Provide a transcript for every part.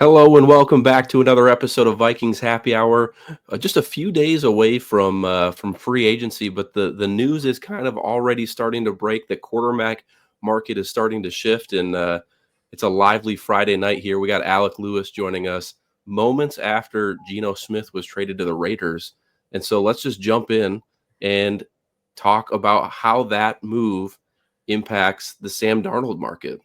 Hello and welcome back to another episode of Vikings Happy Hour. Just a few days away from free agency, but the news is kind of already starting to break. The quarterback market is starting to shift, and it's a lively Friday night here. We got Alec Lewis joining us moments after Geno Smith was traded to the Raiders, and so let's just jump in and talk about how that move impacts the Sam Darnold market.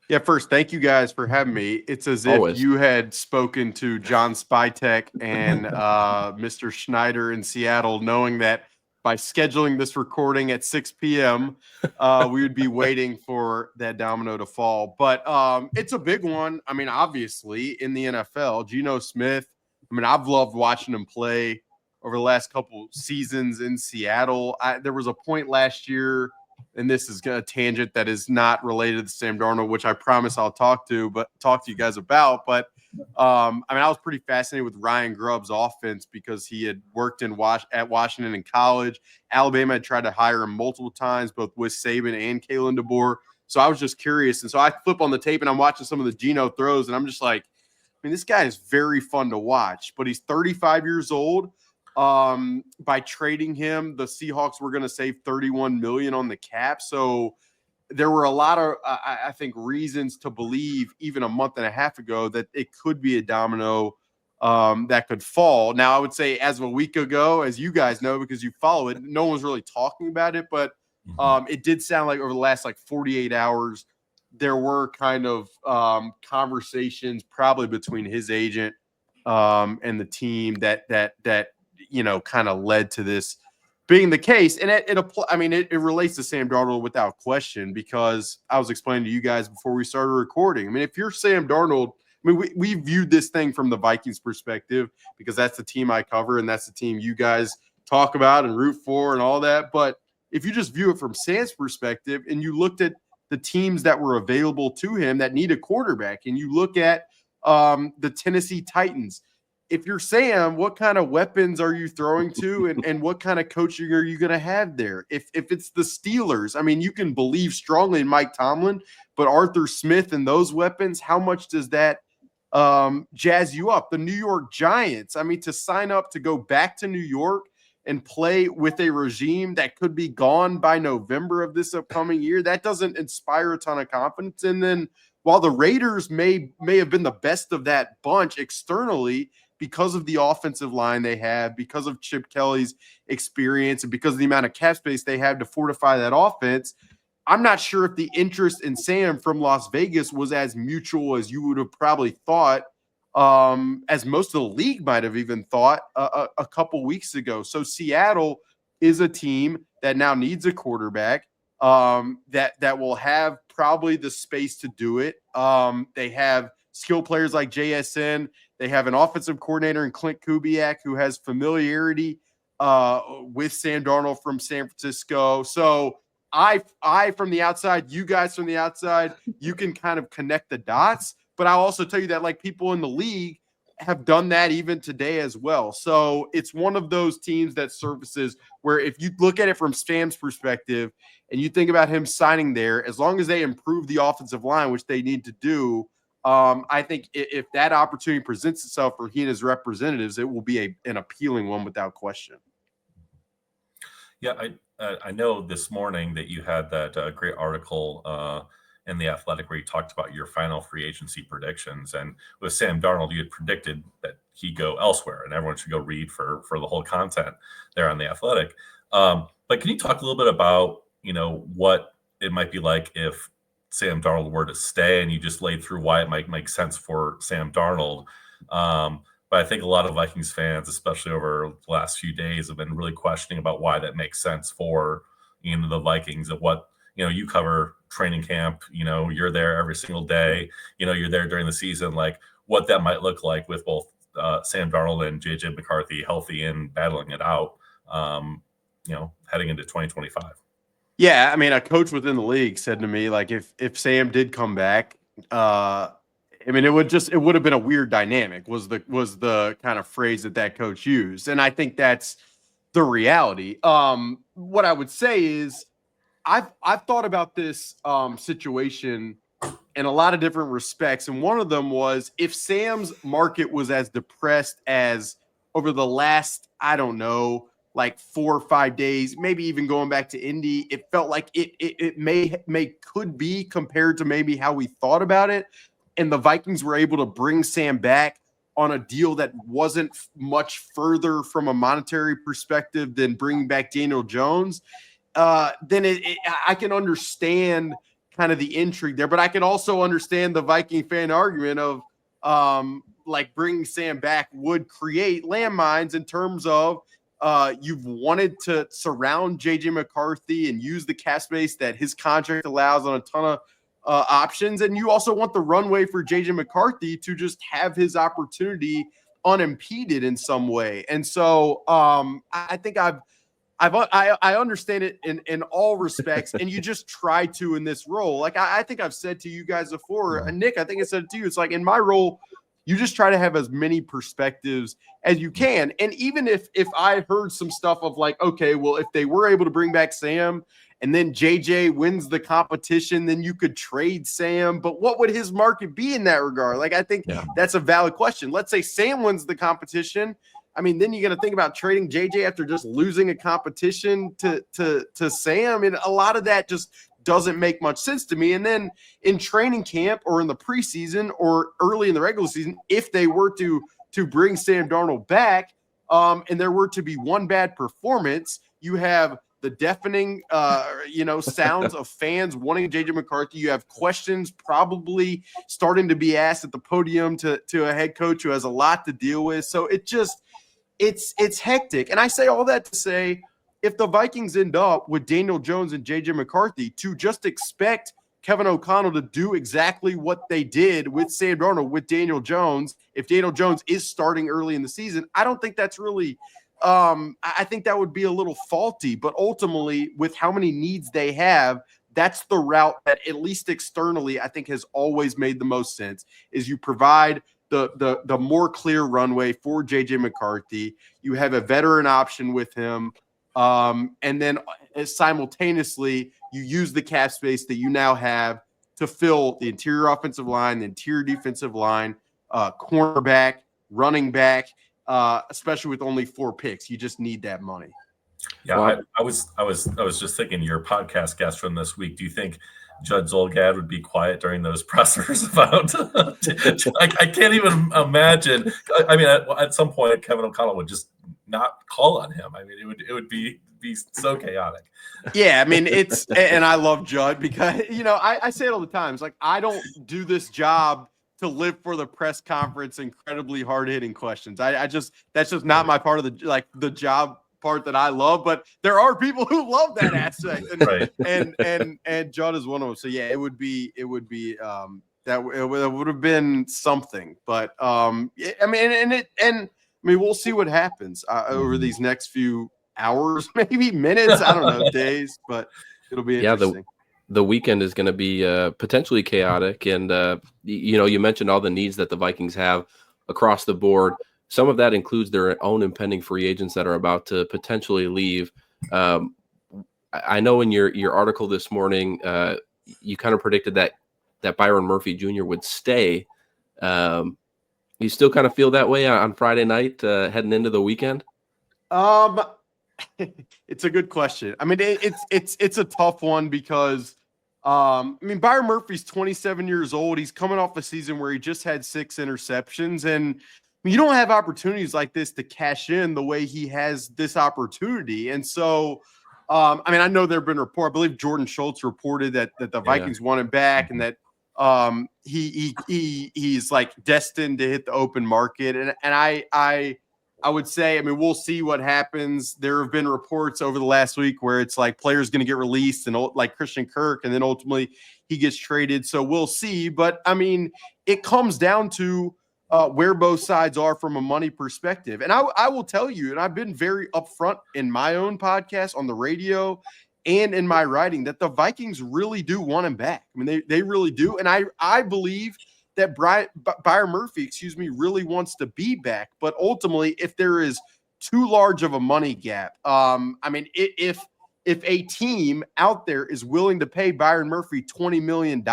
Yeah, first, thank you guys for having me. It's as if Always. you had spoken to John Spytek and Mr. Schneider in Seattle, knowing that by scheduling this recording at 6 p.m., we would be waiting for that domino to fall. But it's a big one. I mean, obviously, in the NFL, Geno Smith, I mean, I've loved watching him play over the last couple seasons in Seattle. There was a point last year, and this is a tangent that is not related to Sam Darnold, which I promise I'll talk to you guys about. But I mean, I was pretty fascinated with Ryan Grubb's offense because he had worked at Washington in college. Alabama had tried to hire him multiple times, both with Saban and Kalen DeBoer. So I was just curious. And so I flip on the tape and I'm watching some of the Geno throws, and I'm just like, I mean, this guy is very fun to watch, but he's 35 years old. By trading him, the Seahawks were going to save $31 million on the cap. So there were a lot of, I think, reasons to believe even a month and a half ago that it could be a domino that could fall. Now, I would say as of a week ago, as you guys know, because you follow it, no one was really talking about it, but it did sound like over the last 48 hours, there were kind of conversations probably between his agent and the team that kind of led to this being the case. And it relates to Sam Darnold without question, because I was explaining to you guys before we started recording. I mean, if you're Sam Darnold, I mean, we viewed this thing from the Vikings perspective because that's the team I cover and that's the team you guys talk about and root for and all that. But if you just view it from Sam's perspective and you looked at the teams that were available to him that need a quarterback, and you look at the Tennessee Titans, if you're Sam, what kind of weapons are you throwing to, and what kind of coaching are you going to have there? If it's the Steelers, I mean, you can believe strongly in Mike Tomlin, but Arthur Smith and those weapons, how much does that jazz you up? The New York Giants, I mean, to sign up to go back to New York and play with a regime that could be gone by November of this upcoming year, that doesn't inspire a ton of confidence. And then while the Raiders may have been the best of that bunch externally, because of the offensive line they have, because of Chip Kelly's experience, and because of the amount of cap space they have to fortify that offense, I'm not sure if the interest in Sam from Las Vegas was as mutual as you would have probably thought, as most of the league might have even thought a couple weeks ago. So Seattle is a team that now needs a quarterback that will have probably the space to do it. They have skill players like JSN. They have an offensive coordinator in Clint Kubiak who has familiarity with Sam Darnold from San Francisco. So I from the outside, you guys from the outside, you can kind of connect the dots. But I'll also tell you that people in the league have done that even today as well. So it's one of those teams that surfaces where if you look at it from Sam's perspective and you think about him signing there, as long as they improve the offensive line, which they need to do, I think if that opportunity presents itself for he and his representatives, it will be an appealing one without question. Yeah, I know this morning that you had that great article in The Athletic where you talked about your final free agency predictions. And with Sam Darnold, you had predicted that he'd go elsewhere, and everyone should go read for the whole content there on The Athletic. But can you talk a little bit about, what it might be like if Sam Darnold were to stay, and you just laid through why it might make sense for Sam Darnold. But I think a lot of Vikings fans, especially over the last few days, have been really questioning about why that makes sense for, the Vikings, of what, you cover training camp, you're there every single day, you're there during the season, like what that might look like with both Sam Darnold and JJ McCarthy healthy and battling it out, heading into 2025. Yeah, I mean, a coach within the league said to me, if Sam did come back, I mean, it would have been a weird dynamic, was the kind of phrase that coach used. And I think that's the reality. What I would say is I've thought about this situation in a lot of different respects. And one of them was if Sam's market was as depressed as over the last, I don't know, like 4 or 5 days, maybe even going back to Indy, it felt like it could be compared to maybe how we thought about it. And the Vikings were able to bring Sam back on a deal that wasn't much further from a monetary perspective than bringing back Daniel Jones. Then I can understand kind of the intrigue there, but I can also understand the Viking fan argument of like bringing Sam back would create landmines in terms of you've wanted to surround JJ McCarthy and use the cap space that his contract allows on a ton of options. And you also want the runway for JJ McCarthy to just have his opportunity unimpeded in some way. And so I think I understand it in all respects, and you just try to in this role. Like I think I've said to you guys before, and Nick, I think I said it to you. It's like in my role, you just try to have as many perspectives as you can. And even if I heard some stuff of like, okay, well, if they were able to bring back Sam and then JJ wins the competition, then you could trade Sam. But what would his market be in that regard? Like, I think that's a valid question. Let's say Sam wins the competition. I mean, then you're going to think about trading JJ after just losing a competition to Sam. And a lot of that just doesn't make much sense to me. And then in training camp or in the preseason or early in the regular season, if they were to bring Sam Darnold back and there were to be one bad performance, you have the deafening, sounds of fans wanting JJ McCarthy. You have questions probably starting to be asked at the podium to a head coach who has a lot to deal with. So it's hectic. And I say all that to say, if the Vikings end up with Daniel Jones and JJ McCarthy, to just expect Kevin O'Connell to do exactly what they did with Sam Darnold, with Daniel Jones, if Daniel Jones is starting early in the season, I don't think that's really I think that would be a little faulty. But ultimately, with how many needs they have, that's the route that, at least externally, I think has always made the most sense, is you provide the more clear runway for JJ McCarthy. You have a veteran option with him. And then simultaneously, you use the cap space that you now have to fill the interior offensive line, the interior defensive line, cornerback, running back, especially with only 4 picks. You just need that money. Yeah, wow. I was just thinking, your podcast guest from this week, do you think Judd Zolgad would be quiet during those pressers about I can't even imagine. I mean, at some point Kevin O'Connell would just not call on him. I mean, it would be so chaotic. Yeah, I mean, and I love Judd because, I say it all the time. It's like, I don't do this job to live for the press conference, incredibly hard-hitting questions. That's just not my part of the job part that I love, but there are people who love that aspect, and right. and Judd is one of them. So yeah, it would be that it would have been something, but we'll see what happens over these next few hours, maybe minutes, I don't know, days, but it'll be interesting. The weekend is going to be potentially chaotic, and you mentioned all the needs that the Vikings have across the board. Some of that includes their own impending free agents that are about to potentially leave. I know in your article this morning, you kind of predicted that Byron Murphy Jr. would stay. You still kind of feel that way on Friday night heading into the weekend? It's a good question. I mean, it's a tough one because Byron Murphy's 27 years old. He's coming off a season where he just had 6 interceptions, and you don't have opportunities like this to cash in the way he has this opportunity. And so, I know there have been reports. I believe Jordan Schultz reported that the Vikings want him back, and that he's like destined to hit the open market. And I would say, we'll see what happens. There have been reports over the last week where it's like players going to get released, and like Christian Kirk, and then ultimately he gets traded. So we'll see. But it comes down to where both sides are from a money perspective. And I will tell you, and I've been very upfront in my own podcast, on the radio, and in my writing, that the Vikings really do want him back. They really do. And I believe that Byron Murphy, really wants to be back. But ultimately, if there is too large of a money gap, if a team out there is willing to pay Byron Murphy $20 million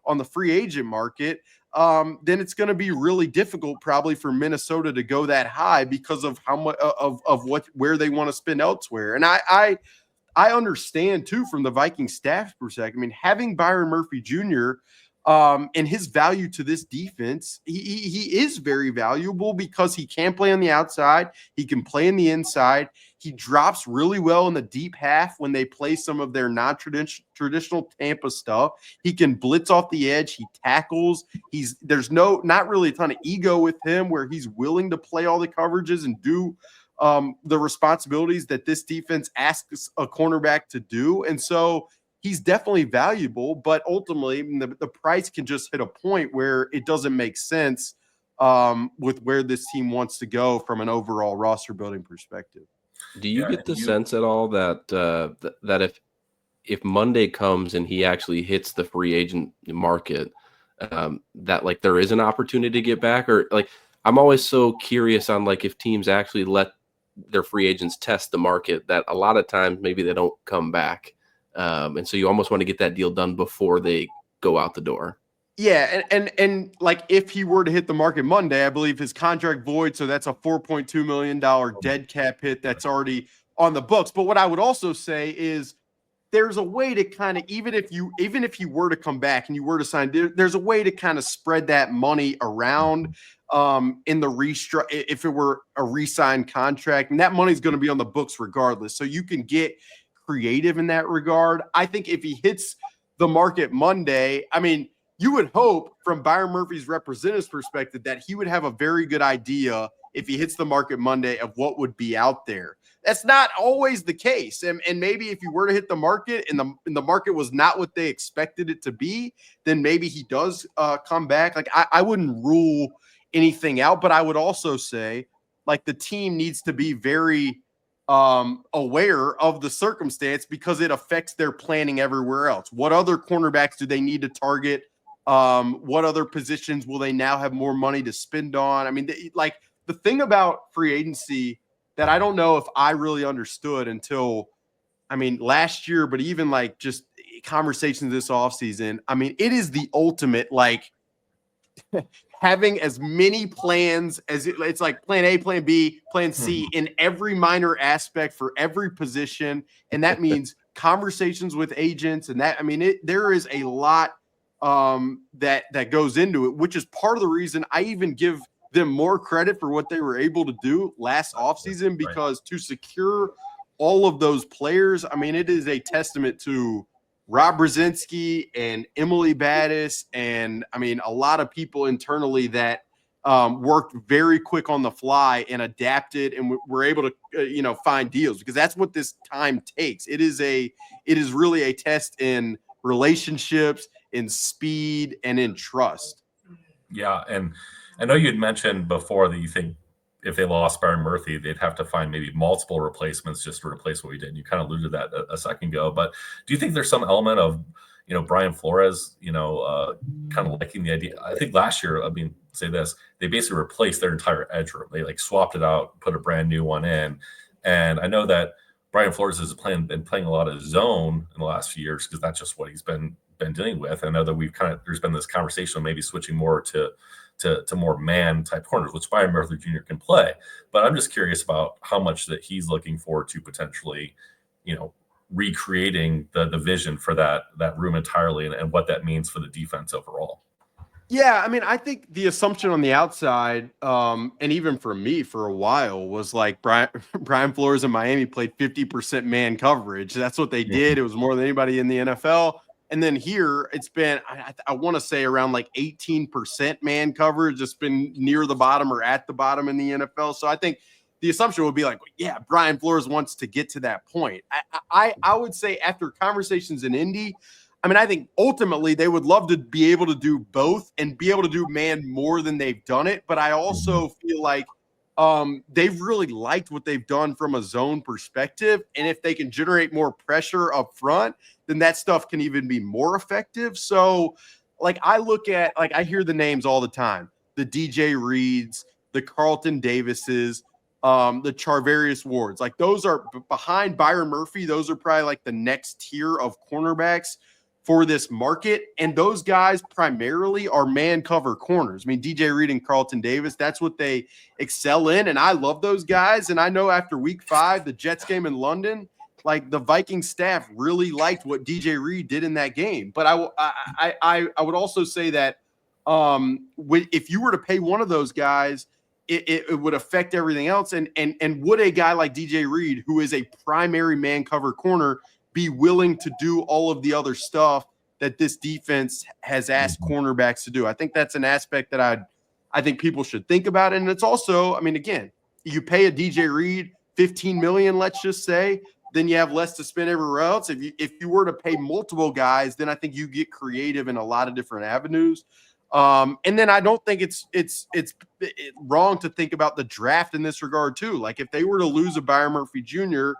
on the free agent market, then it's going to be really difficult probably for Minnesota to go that high because of how much of where they want to spend elsewhere. And I understand too from the Viking staff perspective. I mean, having Byron Murphy Jr. And his value to this defense, he is very valuable because he can play on the outside, he can play in the inside. He drops really well in the deep half when they play some of their non-traditional Tampa stuff. He can blitz off the edge. He tackles. There's not really a ton of ego with him where he's willing to play all the coverages and do the responsibilities that this defense asks a cornerback to do. And so he's definitely valuable, but ultimately the price can just hit a point where it doesn't make sense with where this team wants to go from an overall roster building perspective. Do you get the sense at all that that if Monday comes and he actually hits the free agent market, that like there is an opportunity to get back? Or like I'm always so curious on like if teams actually let their free agents test the market, that a lot of times maybe they don't come back. And so you almost want to get that deal done before they go out the door. Yeah, and like if he were to hit the market Monday, I believe his contract void, so that's a $4.2 million dead cap hit that's already on the books. But what I would also say is there's a way to kind of, even if you were to come back and you were to sign, there's a way to kind of spread that money around in the if it were a re-signed contract, and that money's going to be on the books regardless. So you can get creative in that regard. I think if he hits the market Monday, I mean, you would hope from Byron Murphy's representative's perspective that he would have a very good idea if he hits the market Monday of what would be out there. That's not always the case. And maybe if you were to hit the market and the market was not what they expected it to be, then maybe he does come back. Like I wouldn't rule anything out, but I would also say like the team needs to be very aware of the circumstance because it affects their planning everywhere else. What other cornerbacks do they need to target? What other positions will they now have more money to spend on? I mean, like the thing about free agency that I don't know if I really understood until, I mean, last year, but even like just conversations this offseason, I mean, it is the ultimate, like having as many plans as it's like plan A, plan B, plan C in every minor aspect for every position. And that means conversations with agents. And that, I mean, there is a lot that goes into it, which is part of the reason I even give them more credit for what they were able to do last offseason, because to secure all of those players, I mean, it is a testament to Rob Brzezinski and Emily Battis, and I mean, a lot of people internally that worked very quick on the fly and adapted and were able to, find deals, because that's what this time takes. It is really a test in relationships, in speed, and in trust. Yeah, and I know you had mentioned before that you think if they lost Byron Murphy, they'd have to find maybe multiple replacements just to replace what we did. And you kind of alluded to that a second ago. But do you think there's some element of, Brian Flores, kind of liking the idea? I think last year, they basically replaced their entire edge room. They like swapped it out, put a brand new one in. And I know that Brian Flores has been playing a lot of zone in the last few years because that's just what he's been dealing with. I know that there's been this conversation of maybe switching more to more man type corners, which Byron Murphy Jr. can play. But I'm just curious about how much that he's looking forward to potentially, recreating the vision for that room entirely and what that means for the defense overall. Yeah, I mean, I think the assumption on the outside, and even for me for a while, was like Brian Flores in Miami played 50% man coverage. That's what they did. It was more than anybody in the NFL. And then here it's been, I want to say around like 18% man coverage. It's been near the bottom or at the bottom in the NFL. So I think the assumption would be like, yeah, Brian Flores wants to get to that point. I would say after conversations in Indy, I mean, I think ultimately they would love to be able to do both and be able to do man more than they've done it. But I also feel like they've really liked what they've done from a zone perspective. And if they can generate more pressure up front, then that stuff can even be more effective. So like I hear the names all the time, the DJ Reeds, the Carlton Davises, the Charvarius Wards, like those are behind Byron Murphy. Those are probably like the next tier of cornerbacks for this market. And those guys primarily are man cover corners. I mean, DJ Reed and Carlton Davis, that's what they excel in. And I love those guys. And I know after week 5, the Jets game in London, like the Vikings staff really liked what DJ Reed did in that game. But I would also say that if you were to pay one of those guys, it would affect everything else. And would a guy like DJ Reed, who is a primary man cover corner, be willing to do all of the other stuff that this defense has asked cornerbacks to do? I think that's an aspect that I think people should think about. And it's also, I mean, again, you pay a DJ Reed $15 million, let's just say, then you have less to spend everywhere else. If you were to pay multiple guys, then I think you get creative in a lot of different avenues. And then I don't think it's wrong to think about the draft in this regard too. Like if they were to lose a Byron Murphy Jr.,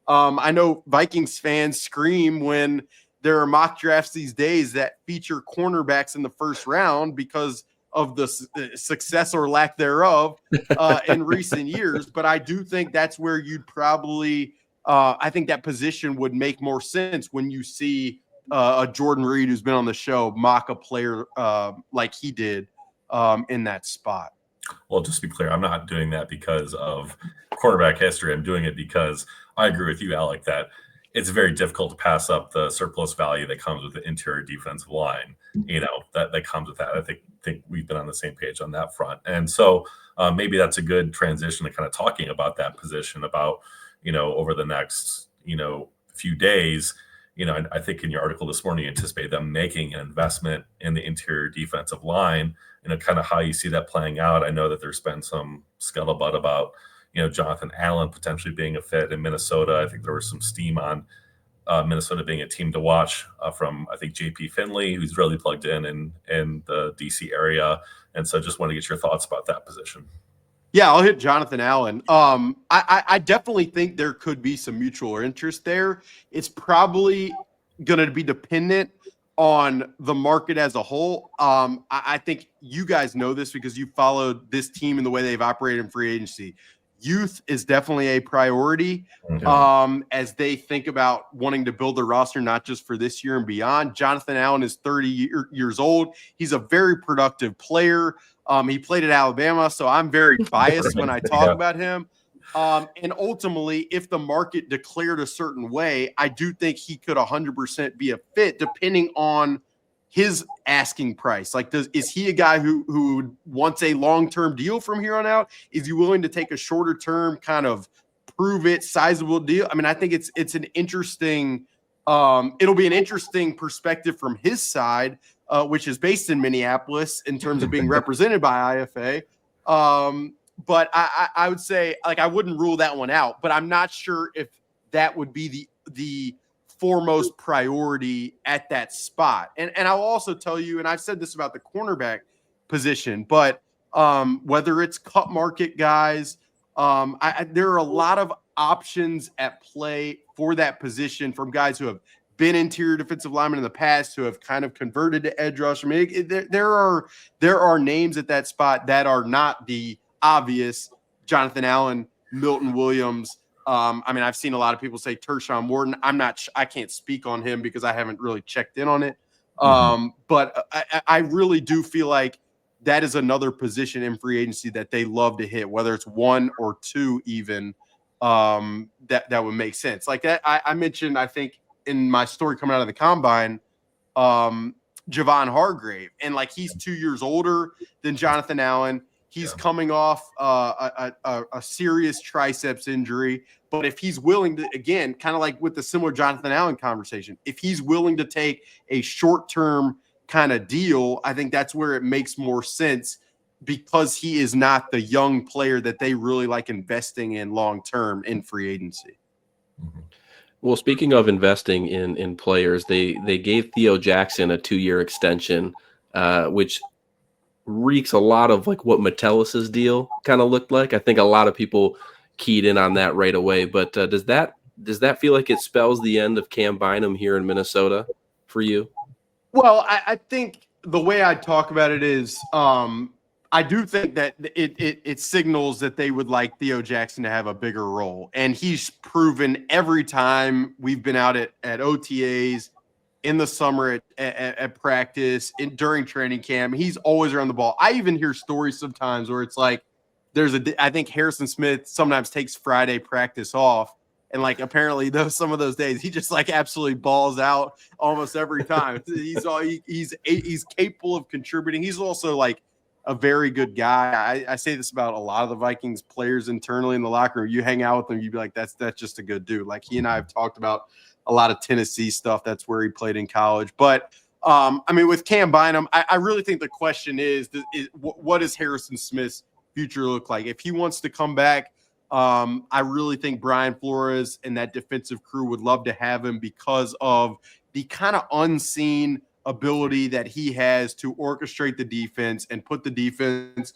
I know Vikings fans scream when there are mock drafts these days that feature cornerbacks in the first round because of the success or lack thereof in recent years. But I do think that's where you'd probably I think that position would make more sense when you see a Jordan Reed who's been on the show mock a player like he did in that spot. Well, just to be clear, I'm not doing that because of quarterback history. I'm doing it because I agree with you, Alec, that it's very difficult to pass up the surplus value that comes with the interior defensive line. You know, that comes with that. I think we've been on the same page on that front. And so maybe that's a good transition to kind of talking about that position about, you know, over the next, you know, few days. You know, I think in your article this morning, you anticipate them making an investment in the interior defensive line, you know, kind of how you see that playing out. I know that there's been some scuttlebutt about, you know, Jonathan Allen potentially being a fit in Minnesota. I think there was some steam on Minnesota being a team to watch from, I think, JP Finley, who's really plugged in the DC area. And so just want to get your thoughts about that position. Yeah, I'll hit Jonathan Allen. I definitely think there could be some mutual interest there. It's probably going to be dependent on the market as a whole. I think you guys know this because you followed this team and the way they've operated in free agency. Youth is definitely a priority as they think about wanting to build their roster, not just for this year and beyond. Jonathan Allen is 30 years old. He's a very productive player. He played at Alabama, so I'm very biased when I talk about him. And ultimately, if the market declared a certain way, I do think he could 100% be a fit depending on his asking price. Like, is he a guy who wants a long-term deal from here on out? Is he willing to take a shorter-term kind of prove it sizable deal? I mean, I think it's an interesting it'll be an interesting perspective from his side, which is based in Minneapolis in terms of being represented by IFA. But I would say, like, I wouldn't rule that one out, but I'm not sure if that would be the foremost priority at that spot. And I'll also tell you, and I've said this about the cornerback position, but whether it's cut market guys, there are a lot of options at play for that position from guys who have been interior defensive linemen in the past, who have kind of converted to edge rush. I mean, there are names at that spot that are not the obvious Jonathan Allen, Milton Williams. I mean, I've seen a lot of people say Tershawn Wharton. I can't speak on him because I haven't really checked in on it. But I really do feel like that is another position in free agency that they love to hit, whether it's one or two even, that would make sense. Like that, I mentioned, I think, in my story coming out of the combine, Javon Hargrave, and like he's 2 years older than Jonathan Allen. He's coming off a serious triceps injury, but if he's willing to, again, kind of like with the similar Jonathan Allen conversation, if he's willing to take a short-term kind of deal, I think that's where it makes more sense, because he is not the young player that they really like investing in long-term in free agency. Well, speaking of investing in players, they gave Theo Jackson a 2-year extension, which reeks a lot of like what Metellis's deal kind of looked like. I think a lot of people keyed in on that right away. But does that feel like it spells the end of Cam Bynum here in Minnesota for you? Well, I think the way I talk about it is I do think that it signals that they would like Theo Jackson to have a bigger role. And he's proven every time we've been out at OTAs, in the summer at practice, during training camp. He's always around the ball. I even hear stories sometimes where it's like I think Harrison Smith sometimes takes Friday practice off. And like apparently some of those days he just like absolutely balls out almost every time. He's capable of contributing. He's also like a very good guy. I say this about a lot of the Vikings players internally in the locker room. You hang out with them, you'd be like, that's just a good dude. Like he and I have talked about a lot of Tennessee stuff. That's where he played in college. But I mean, with Cam Bynum, I really think the question is what does Harrison Smith's future look like? If he wants to come back, I really think Brian Flores and that defensive crew would love to have him because of the kind of unseen ability that he has to orchestrate the defense and put the defense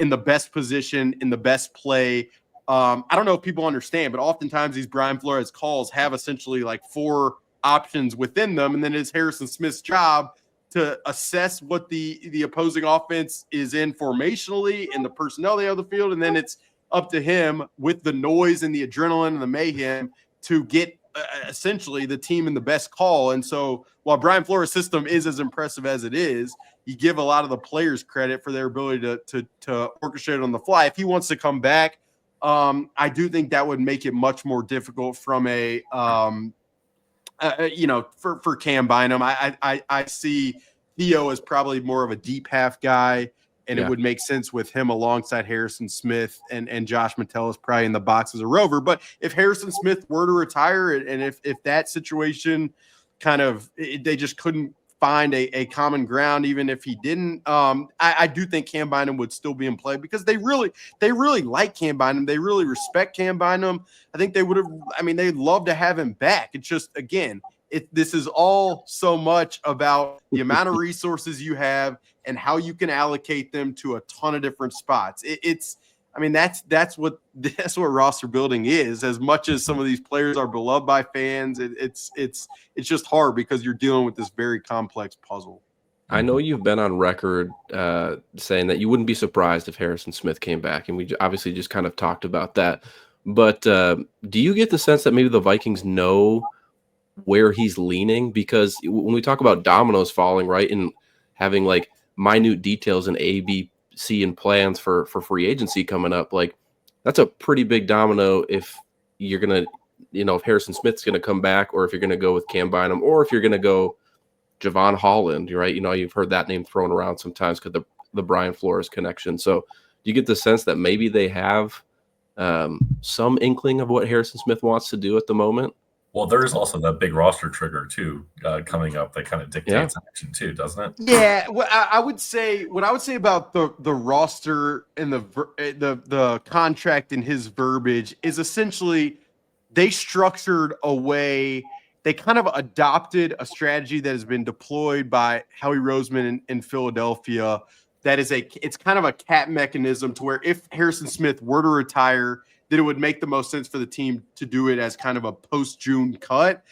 in the best position, in the best play. I don't know if people understand, but oftentimes these Brian Flores calls have essentially like 4 options within them, and then it's Harrison Smith's job to assess what the opposing offense is in formationally and the personnel they have on the field, and then it's up to him with the noise and the adrenaline and the mayhem to get essentially the team in the best call. And so while Brian Flores' system is as impressive as it is, you give a lot of the players credit for their ability to orchestrate on the fly. If he wants to come back, I do think that would make it much more difficult from for Cam Bynum. I see Theo as probably more of a deep half guy. And it would make sense with him alongside Harrison Smith and Josh Metellus probably in the box as a rover. But if Harrison Smith were to retire, and if that situation kind of they just couldn't find a common ground, even if he didn't, I do think Cam Bynum would still be in play because they really like Cam Bynum. They really respect Cam Bynum. I think they would have. I mean, they'd love to have him back. It's just again, this is all so much about the amount of resources you have and how you can allocate them to a ton of different spots. That's what roster building is. As much as some of these players are beloved by fans, it's just hard because you're dealing with this very complex puzzle. I know you've been on record saying that you wouldn't be surprised if Harrison Smith came back, and we obviously just kind of talked about that. But do you get the sense that maybe the Vikings know where he's leaning? Because when we talk about dominoes falling, right, and having like minute details in A, B, C and plans for free agency coming up, like that's a pretty big domino if you're going to, if Harrison Smith's going to come back, or if you're going to go with Cam Bynum, or if you're going to go Javon Holland, right? You've heard that name thrown around sometimes because the Brian Flores connection. So do you get the sense that maybe they have some inkling of what Harrison Smith wants to do at the moment? Well, there's also that big roster trigger too coming up that kind of dictates action too, doesn't it? Yeah, what I would say about the roster and the contract and his verbiage is essentially they structured a way. They kind of adopted a strategy that has been deployed by Howie Roseman in Philadelphia. It's kind of a cap mechanism to where if Harrison Smith were to retire, that it would make the most sense for the team to do it as kind of a post-June cut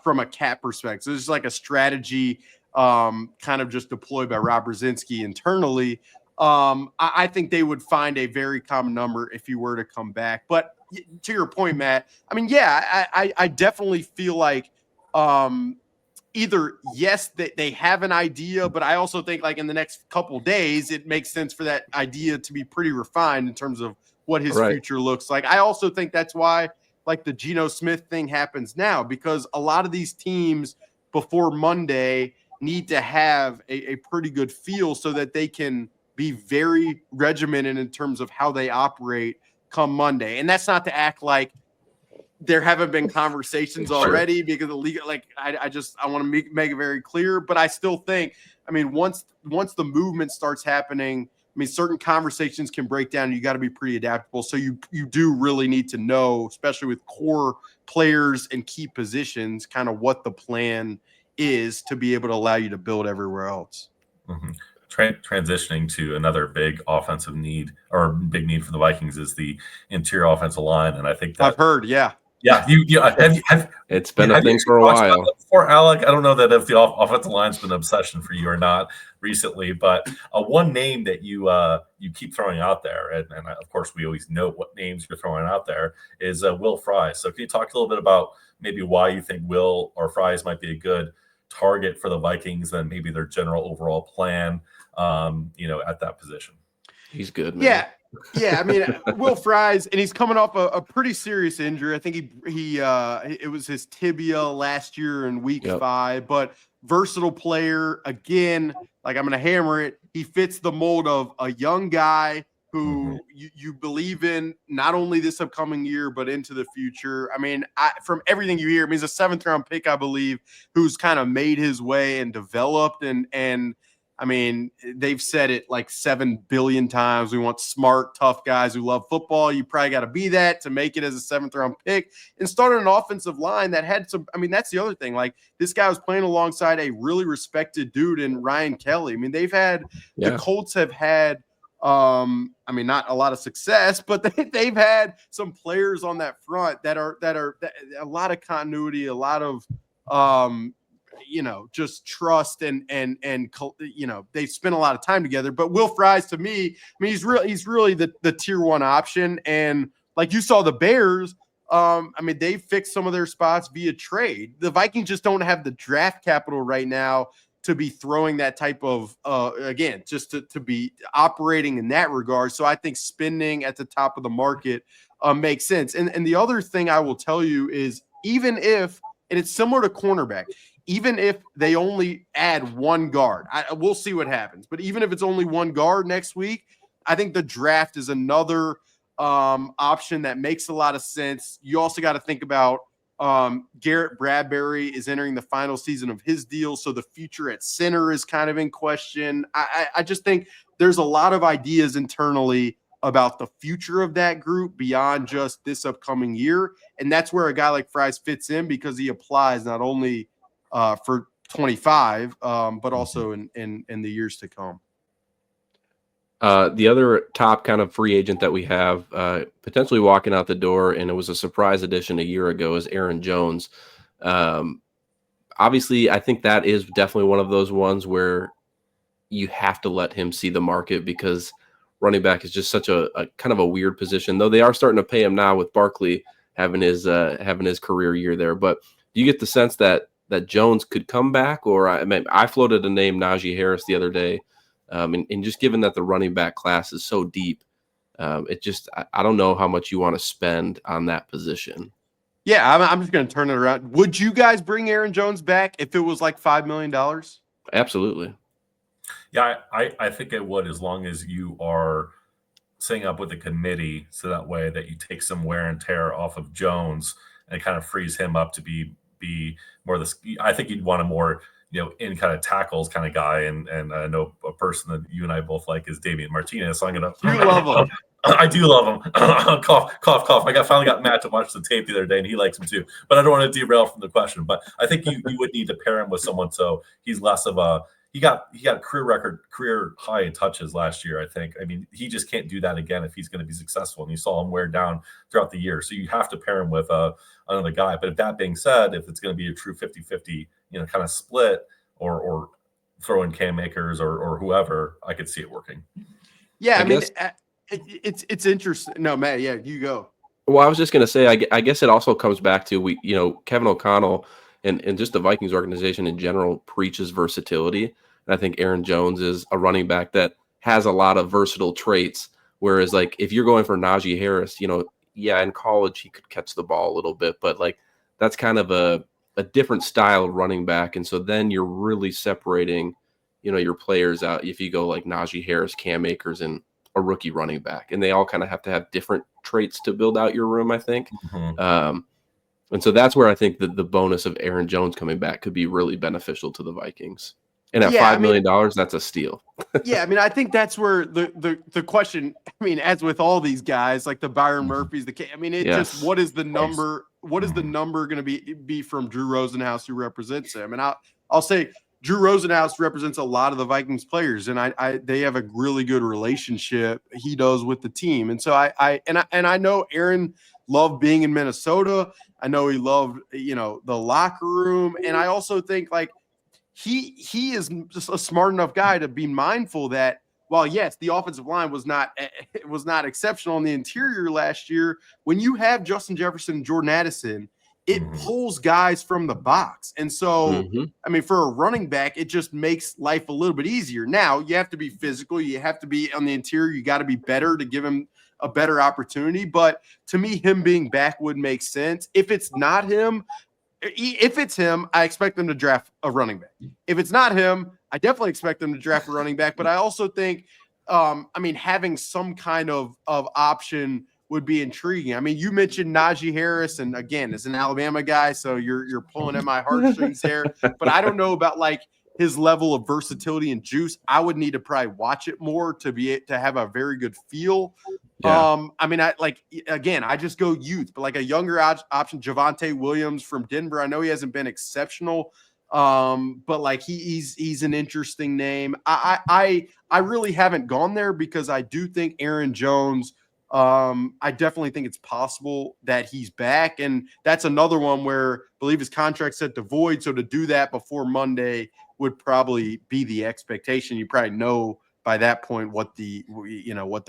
from a cap perspective. So it's like a strategy kind of just deployed by Rob Brzezinski internally. I think they would find a very common number if he were to come back. But to your point, Matt, I mean, yeah, I definitely feel like either, yes, they have an idea, but I also think like in the next couple of days, it makes sense for that idea to be pretty refined in terms of what his future looks like. I also think that's why like the Geno Smith thing happens now, because a lot of these teams before Monday need to have a pretty good feel so that they can be very regimented in terms of how they operate come Monday. And that's not to act like there haven't been conversations already because the league, like I want to make it very clear, but I still think, I mean, once the movement starts happening, I mean, certain conversations can break down. You got to be pretty adaptable. So you do really need to know, especially with core players and key positions, kind of what the plan is to be able to allow you to build everywhere else. Mm-hmm. Transitioning to another big offensive need or big need for the Vikings is the interior offensive line. And I think that I've heard, yeah. Yeah, it's been a thing for a while. For Alec, I don't know that if the offensive line's been an obsession for you or not recently, but one name that you keep throwing out there, and of course we always know what names you're throwing out there, is Will Fries. So can you talk a little bit about maybe why you think Will or Fries might be a good target for the Vikings than maybe their general overall plan, at that position. He's good, man. Yeah. I mean, Will Fries, and he's coming off a pretty serious injury. I think it was his tibia last year in week 5, but versatile player. Again, like, I'm going to hammer it. He fits the mold of a young guy who you believe in not only this upcoming year, but into the future. I mean, from everything you hear, I mean, he's a 7th-round pick, I believe, who's kind of made his way and developed. And I mean, they've said it like 7 billion times. We want smart, tough guys who love football. You probably got to be that to make it as a 7th-round pick and start an offensive line that had some. I mean, that's the other thing. Like, this guy was playing alongside a really respected dude in Ryan Kelly. I mean, the Colts have had, I mean, not a lot of success, but they've had some players on that front that are a lot of continuity, a lot of, just trust and they've spent a lot of time together. But Will Fries, to me, I mean, he's really the tier 1 option. And like you saw the Bears, I mean, they fixed some of their spots via trade. The Vikings just don't have the draft capital right now to be throwing that type of, again, just to be operating in that regard. So I think spending at the top of the market makes sense. And the other thing I will tell you is, even if, and it's similar to cornerback, even if they only add 1 guard, we'll see what happens. But even if it's only 1 guard next week, I think the draft is another option that makes a lot of sense. You also got to think about Garrett Bradbury is entering the final season of his deal, so the future at center is kind of in question. I just think there's a lot of ideas internally about the future of that group beyond just this upcoming year, and that's where a guy like Fries fits in, because he applies not only for 25, but also in the years to come. The other top kind of free agent that we have potentially walking out the door, and it was a surprise addition a year ago, is Aaron Jones. Obviously, I think that is definitely one of those ones where you have to let him see the market, because running back is just such a kind of a weird position, though they are starting to pay him now with Barkley having his career year there. But do you get the sense that Jones could come back? Or I floated a name, Najee Harris, the other day. And just given that the running back class is so deep, I don't know how much you want to spend on that position. Yeah, I'm just going to turn it around. Would you guys bring Aaron Jones back if it was like $5 million? Absolutely. Yeah, I think it would, as long as you are setting up with a committee, so that way that you take some wear and tear off of Jones and it kind of frees him up to be more I think you'd want a more in kind of tackles kind of guy, and I know a person that you and I both like is Damian Martinez. So I'm gonna. You love him. I do love him. Cough, cough, cough. I finally got Matt to watch the tape the other day, and he likes him too. But I don't want to derail from the question. But I think you would need to pair him with someone so he's less of a. He got a career high in touches last year, I think. I mean, he just can't do that again if he's going to be successful. And you saw him wear down throughout the year. So you have to pair him with another guy. But if that being said, if it's going to be a true 50-50, kind of split, or throw in Cam Akers or whoever, I could see it working. Yeah, I mean, it's interesting. No, Matt, yeah, you go. Well, I was just going to say, I guess it also comes back to Kevin O'Connell and just the Vikings organization in general preaches versatility. And I think Aaron Jones is a running back that has a lot of versatile traits. Whereas, like, if you're going for Najee Harris, in college he could catch the ball a little bit, but like that's kind of a different style of running back. And so then you're really separating, your players out if you go like Najee Harris, Cam Akers, and a rookie running back. And they all kind of have to have different traits to build out your room, I think. Mm-hmm. And so that's where I think that the bonus of Aaron Jones coming back could be really beneficial to the Vikings. And at $5 million, that's a steal. Yeah, I mean, I think that's where the question, I mean, as with all these guys, like the Byron Murphys, just what is the number? What is the number going to be from Drew Rosenhaus, who represents him? And I'll say Drew Rosenhaus represents a lot of the Vikings players, and they have a really good relationship. He does with the team, and so I know Aaron loved being in Minnesota. I know he loved the locker room, and I also think like he is just a smart enough guy to be mindful that while yes, the offensive line was not exceptional in the interior last year, when you have Justin Jefferson and Jordan Addison, it pulls guys from the box. And so, I mean, for a running back, it just makes life a little bit easier. Now, you have to be physical. You have to be on the interior. You got to be better to give him a better opportunity. But to me, him being back would make sense. If it's not him, I expect them to draft a running back. If it's not him, I definitely expect them to draft a running back. But I also think, I mean, having some kind of option would be intriguing. I mean, you mentioned Najee Harris, and again, as an Alabama guy, so you're pulling at my heartstrings there. But I don't know about like his level of versatility and juice. I would need to probably watch it more to have a very good feel. Yeah. I mean, I just go youth, but like a younger option, Javonte Williams from Denver. I know he hasn't been exceptional, but like he's an interesting name. I really haven't gone there because I do think Aaron Jones. I definitely think it's possible that he's back, and that's another one where I believe his contract's set to void. So to do that before Monday would probably be the expectation. You probably know by that point what the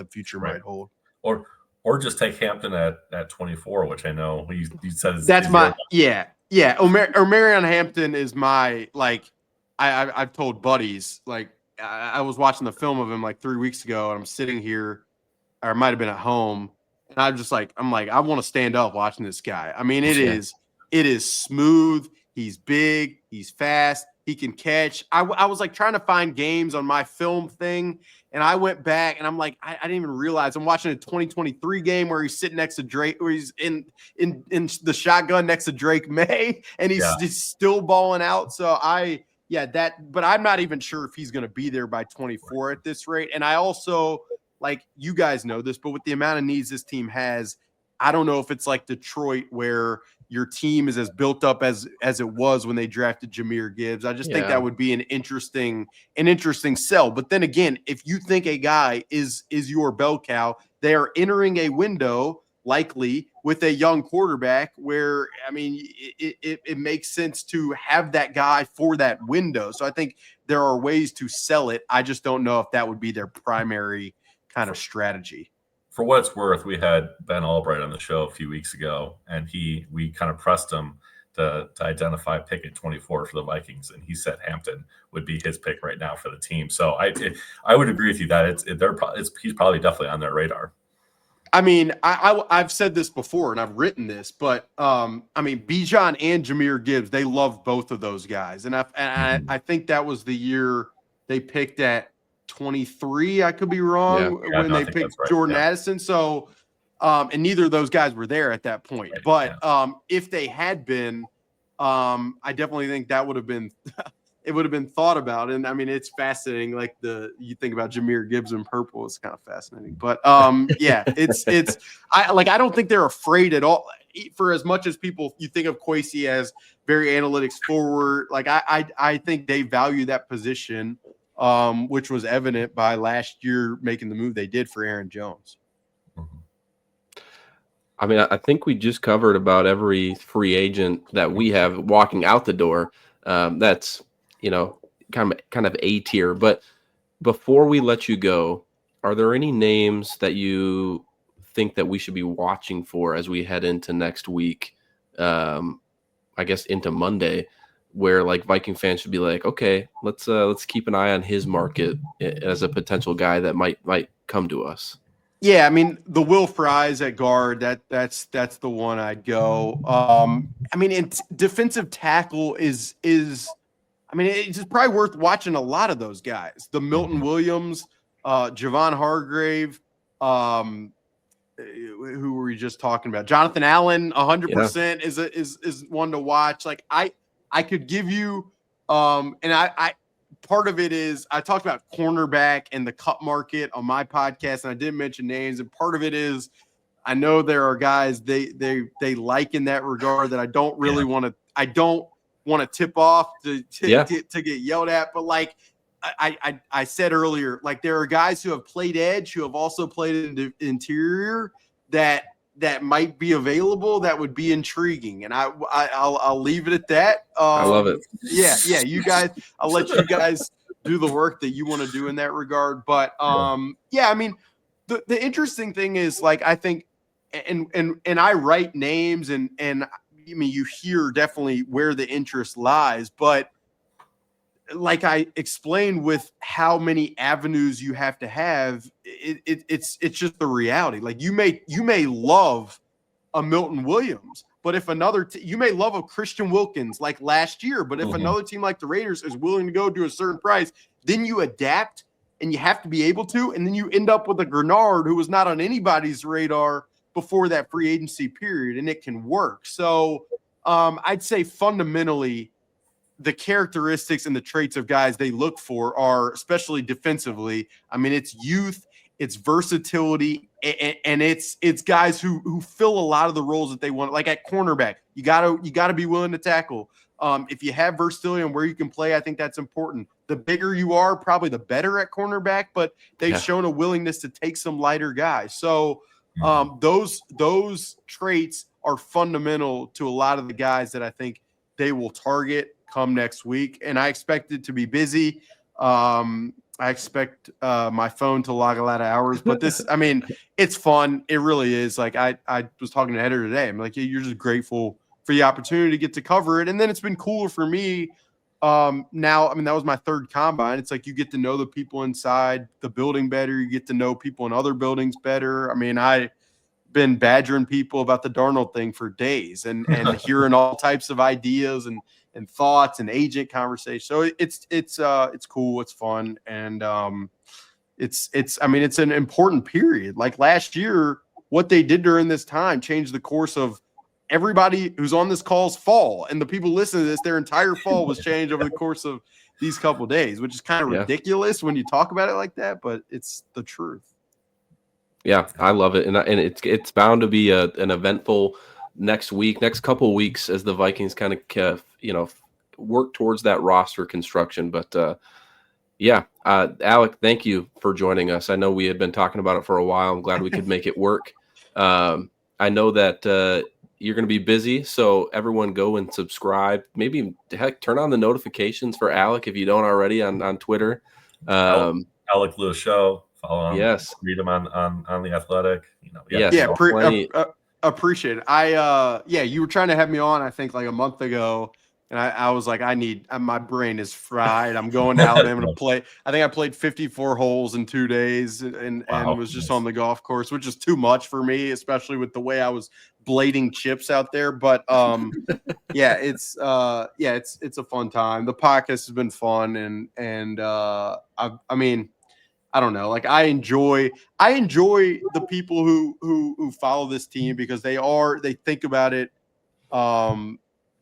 future might hold. Or just take Hampton at 24, which I know he says that's my yeah. Marion Hampton is my like. I've told buddies like I was watching the film of him like 3 weeks ago, and I'm sitting here, or I might have been at home, and I'm like I want to stand up watching this guy. I mean, it is smooth. He's big. He's fast. He can catch. I was like trying to find games on my film thing, and I went back and I'm like, I didn't even realize I'm watching a 2023 game where he's sitting next to Drake, where he's in the shotgun next to Drake May, and he's just still balling out. So but I'm not even sure if he's going to be there by 24 at this rate. And I also, like, you guys know this, but with the amount of needs this team has, I don't know if it's like Detroit where your team is as built up as it was when they drafted Jahmyr Gibbs. I just think that would be an interesting sell. But then again, if you think a guy is your bell cow, they are entering a window likely with a young quarterback where, I mean, it makes sense to have that guy for that window. So I think there are ways to sell it. I just don't know if that would be their primary kind of strategy. For what it's worth, we had Ben Albright on the show a few weeks ago, and we kind of pressed him to identify pick at 24 for the Vikings, and he said Hampton would be his pick right now for the team. So I would agree with you that he's probably definitely on their radar. I mean, I've said this before and I've written this, but I mean, Bijan and Jahmyr Gibbs, they love both of those guys, and I think that was the year they picked at 23. I could be wrong when they picked Jordan Addison. So, and neither of those guys were there at that point. But if they had been, I definitely think that would have been it would have been thought about. And I mean, it's fascinating. Like you think about Jahmyr Gibbs in purple, it's kind of fascinating. But I don't think they're afraid at all. For as much as you think of Kwesi as very analytics forward, like I think they value that position. Which was evident by last year making the move they did for Aaron Jones. I mean, I think we just covered about every free agent that we have walking out the door. That's, kind of A tier. But before we let you go, are there any names that you think that we should be watching for as we head into next week? I guess into Monday, where like Viking fans should be like, okay, let's keep an eye on his market as a potential guy that might come to us. Yeah, I mean, the Will Fries at guard, that's the one I'd go. I mean, defensive tackle is I mean, it's just probably worth watching a lot of those guys. The Milton Williams, Javon Hargrave, who were we just talking about? Jonathan Allen, 100% is one to watch. Like I could give you, and I part of it is I talked about cornerback and the cut market on my podcast, and I didn't mention names. And part of it is I know there are guys they like in that regard that I don't really want to. I don't want to tip off to get yelled at. But like I said earlier, like there are guys who have played edge who have also played in the interior that might be available that would be intriguing, and I'll leave it at that. I love it. Yeah, you guys, I'll let you guys do the work that you want to do in that regard. But I mean, the interesting thing is like I think, and I write names and you hear definitely where the interest lies, but like I explained, with how many avenues you have to have, it's just the reality. Like you may love a Milton Williams, but if another you may love a Christian Wilkins like last year, but if another team like the Raiders is willing to go to a certain price, then you adapt, and you have to be able to, and then you end up with a Grenard who was not on anybody's radar before that free agency period, and it can work. So I'd say fundamentally, the characteristics and the traits of guys they look for are, especially defensively, I mean, it's youth, it's versatility, and it's guys who fill a lot of the roles that they want. Like at cornerback, you gotta be willing to tackle. If you have versatility and where you can play, I think that's important. The bigger you are, probably the better at cornerback, but they've shown a willingness to take some lighter guys. So those traits are fundamental to a lot of the guys that I think they will target come next week. And I expect it to be busy. I expect my phone to log a lot of hours, but this, I mean, it's fun. It really is. Like I was talking to Header today. I'm like, you're just grateful for the opportunity to get to cover it. And then it's been cooler for me. Now, I mean, that was my third combine. It's like you get to know the people inside the building better. You get to know people in other buildings better. I mean, I've been badgering people about the Darnold thing for days and hearing all types of ideas and thoughts and agent conversation. So it's cool. It's fun. And I mean, it's an important period. Like last year, what they did during this time changed the course of everybody who's on this call's fall, and the people listening to this, their entire fall was changed over the course of these couple of days, which is kind of ridiculous when you talk about it like that, but it's the truth. Yeah, I love it, and it's bound to be an eventful next couple of weeks as the Vikings kind of work towards that roster construction. But Alec, thank you for joining us. I know we had been talking about it for a while. I'm glad we could make it work. I know that you're going to be busy, so everyone go and subscribe. Maybe turn on the notifications for Alec if you don't already on Twitter. Alec Lewis Show. Follow him. Yes. Read him on the Athletic. Appreciate it. You were trying to have me on, I think, like a month ago, and I was like, my brain is fried. I'm going to Alabama to play. I think I played 54 holes in 2 days and was just on the golf course, which is too much for me, especially with the way I was blading chips out there. But it's a fun time. The podcast has been fun, and I mean, I don't know. Like I enjoy the people who follow this team because they think about it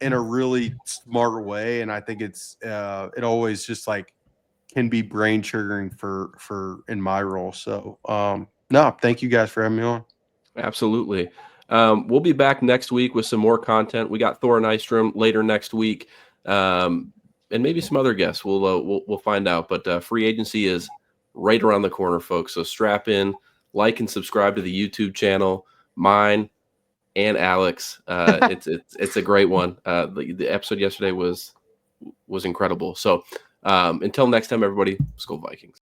in a really smart way, and I think it always just like can be brain triggering for in my role. So thank you guys for having me on. Absolutely. We'll be back next week with some more content. We got Thor Nystrom later next week, and maybe some other guests. We'll find out. But free agency is right around the corner, folks. So strap in, like and subscribe to the YouTube channel, mine and Alex. It's a great one. The episode yesterday was incredible. So until next time, everybody, Skol Vikings.